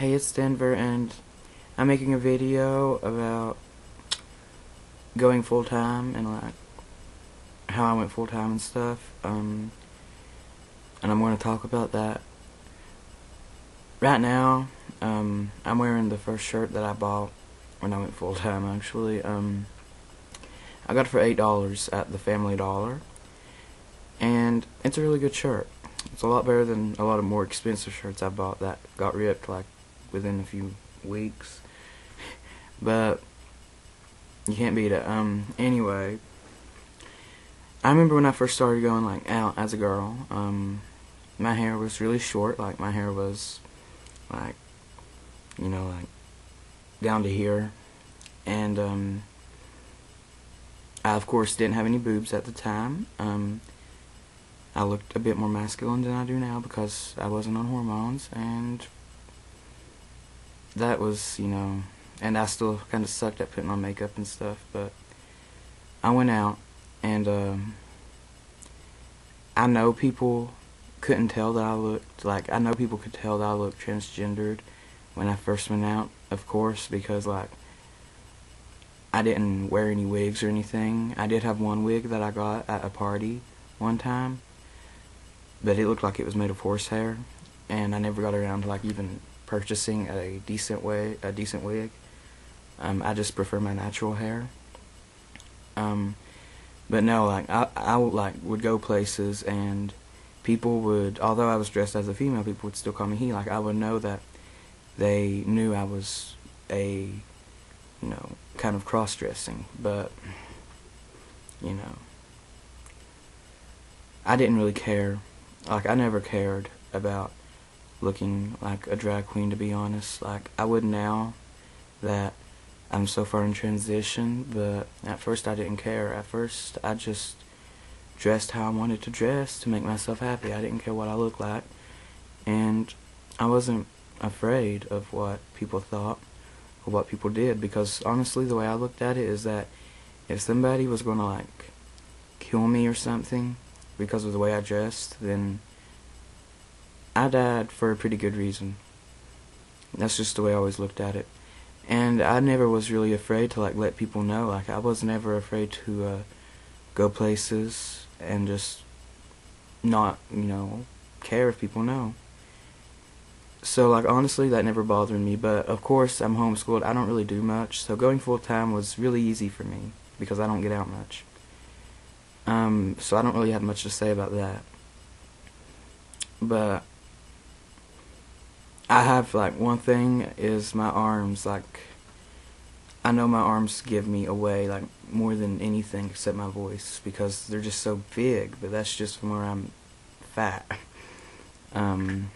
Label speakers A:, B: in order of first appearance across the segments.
A: Hey, it's Denver, and I'm making a video about going full time and like how I went full time and stuff. And I'm going to talk about that right now. I'm wearing the first shirt that I bought when I went full time. Actually, I got it for $8 at the Family Dollar, and it's a really good shirt. It's a lot better than a lot of more expensive shirts I bought that got ripped like within a few weeks. But you can't beat it. Anyway, I remember when I first started going like out as a girl. My hair was really short. Like my hair was like, like down to here, and I of course didn't have any boobs at the time. I looked a bit more masculine than I do now because I wasn't on hormones, and that was, and I still kind of sucked at putting on makeup and stuff, but I went out, and I know people couldn't tell that I looked, I know people could tell that I looked transgendered when I first went out, of course, because, I didn't wear any wigs or anything. I did have one wig that I got at a party one time, but it looked like it was made of horsehair, and I never got around to, even purchasing a decent wig. I just prefer my natural hair. But no, I would go places, and people would, although I was dressed as a female, people would still call me he. I would know that they knew I was a, kind of cross-dressing, but, I didn't really care. I never cared about looking like a drag queen, to be honest. I would now that I'm so far in transition, but at first I didn't care. At first I just dressed how I wanted to dress to make myself happy. I didn't care what I looked like, and I wasn't afraid of what people thought or what people did, because honestly the way I looked at it is that if somebody was gonna kill me or something because of the way I dressed, then I died for a pretty good reason. That's just the way I always looked at it. And I never was really afraid to let people know. I was never afraid to go places and just not, care if people know. So honestly that never bothered me, but of course I'm homeschooled. I don't really do much, so going full time was really easy for me because I don't get out much. So I don't really have much to say about that. But I have, one thing is my arms, I know my arms give me away, more than anything except my voice, because they're just so big, but that's just from where I'm fat. And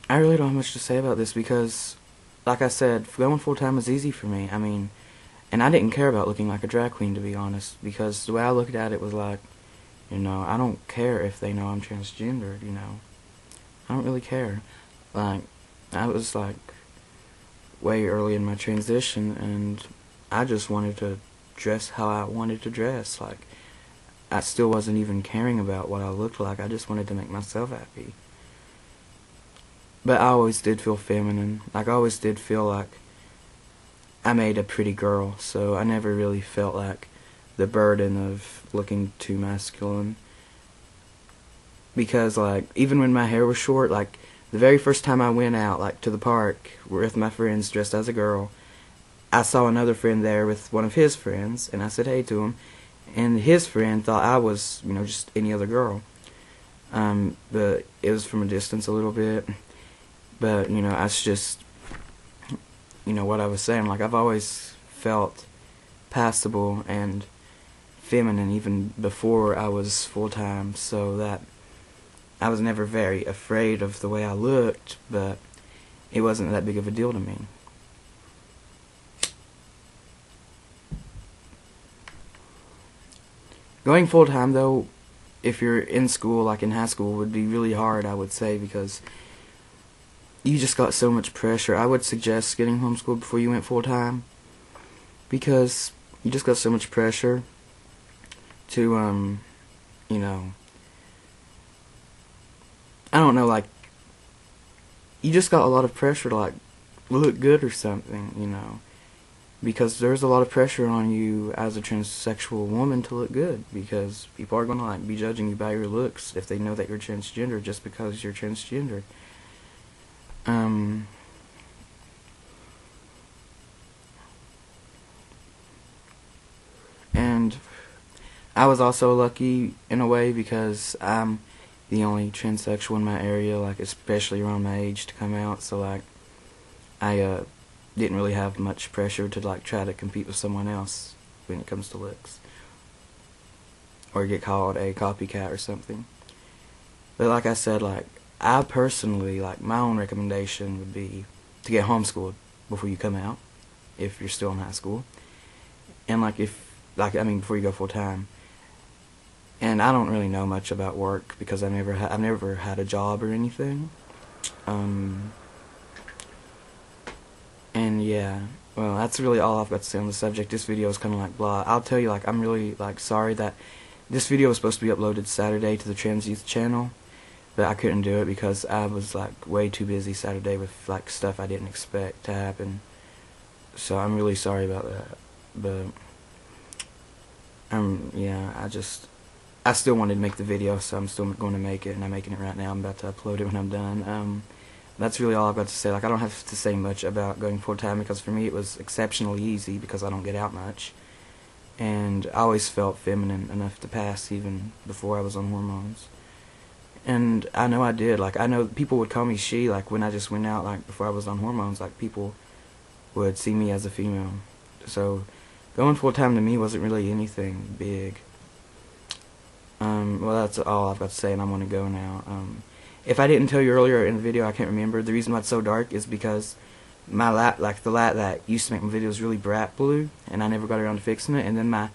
A: I really don't have much to say about this because, like I said, going full-time was easy for me. And I didn't care about looking like a drag queen, to be honest, because the way I looked at it was I don't care if they know I'm transgendered, I don't really care. I was, way early in my transition, and I just wanted to dress how I wanted to dress. I still wasn't even caring about what I looked like. I just wanted to make myself happy. But I always did feel feminine. I always did feel like I made a pretty girl, so I never really felt the burden of looking too masculine. Because, even when my hair was short, the very first time I went out, to the park with my friends dressed as a girl, I saw another friend there with one of his friends, and I said hey to him, and his friend thought I was, just any other girl. But it was from a distance a little bit. But, that's just, what I was saying. I've always felt passable and feminine even before I was full-time, so that I was never very afraid of the way I looked, but it wasn't that big of a deal to me. Going full-time, though, if you're in school, in high school, would be really hard, I would say, because you just got so much pressure. I would suggest getting homeschooled before you went full-time, because you just got so much pressure to, I don't know, like, you just got a lot of pressure to, like, look good or something, you know, because there's a lot of pressure on you as a transsexual woman to look good, because people are gonna, like, be judging you by your looks if they know that you're transgender just because you're transgender. And I was also lucky in a way because I'm the only transsexual in my area, like, especially around my age, to come out. So, like, I didn't really have much pressure to, like, try to compete with someone else when it comes to looks, or get called a copycat or something. But like I said, like, I personally, like, my own recommendation would be to get homeschooled before you come out, if you're still in high school, and, like, before you go full time. And I don't really know much about work because I've never had a job or anything. And yeah, well, that's really all I've got to say on the subject. This video is kind of like blah. I'll tell you, like, I'm really, like, sorry that this video was supposed to be uploaded Saturday to the Trans Youth channel, but I couldn't do it because I was, like, way too busy Saturday with, like, stuff I didn't expect to happen. So I'm really sorry about that. But yeah, I still wanted to make the video, so I'm still going to make it, and I'm making it right now. I'm about to upload it when I'm done. That's really all I've got to say. Like, I don't have to say much about going full-time, because for me it was exceptionally easy because I don't get out much. And I always felt feminine enough to pass even before I was on hormones. And I know I did. Like, I know people would call me she, like, when I just went out, like, before I was on hormones, like, people would see me as a female. So going full-time to me wasn't really anything big. Well, that's all I've got to say, and I'm going to go now. If I didn't tell you earlier in the video, I can't remember. The reason why it's so dark is because my light, like, the light that used to make my videos really bright blue, and I never got around to fixing it, and then my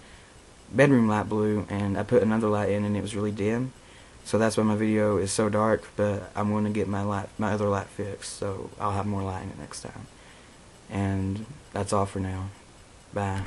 A: bedroom light blew, and I put another light in, and it was really dim. So that's why my video is so dark, but I'm going to get my other light fixed, so I'll have more light in it next time. And that's all for now. Bye.